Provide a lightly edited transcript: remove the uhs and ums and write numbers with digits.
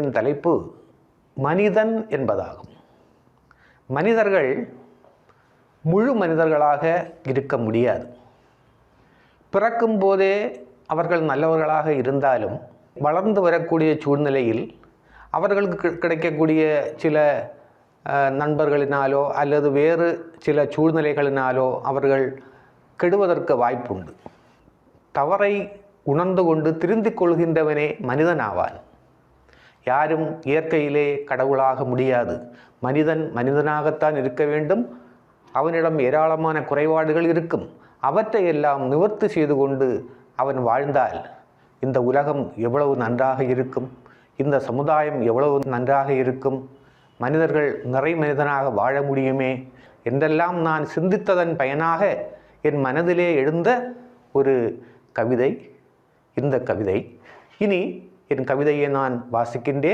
இன் தலைப்பு மனிதன் என்பதாகும். மனிதர்கள் முழு மனிதர்களாக இருக்க முடியாது. பிறக்கும் போதே அவர்கள் நல்லவர்களாக இருந்தாலும் வளர்ந்து வரக்கூடிய சூழ்நிலையில் அவர்களுக்கு கிடைக்கக்கூடிய சில நண்பர்களினாலோ அல்லது வேறு சில சூழ்நிலைகளினாலோ அவர்கள் கெடுவதற்கு வாய்ப்புண்டு. தவறை உணர்ந்து கொண்டு திருந்திக் கொள்கின்றவனே மனிதனாவான். யாரும் இயற்கையிலே கடவுளாக முடியாது. மனிதன் மனிதனாகத்தான் இருக்க வேண்டும். அவனிடம் ஏராளமான குறைபாடுகள் இருக்கும். அவற்றையெல்லாம் நிவர்த்தி செய்து கொண்டு அவன் வாழ்ந்தால் இந்த உலகம் எவ்வளவு நன்றாக இருக்கும், இந்த சமுதாயம் எவ்வளவு நன்றாக இருக்கும், மனிதர்கள் நிறை மனிதனாக வாழ முடியுமே என்றெல்லாம் நான் சிந்தித்ததன் பயனாக என் மனதிலே எழுந்த ஒரு கவிதை இந்த கவிதை. இனி என் கவிதையை நான் வாசிக்கின்றேன்.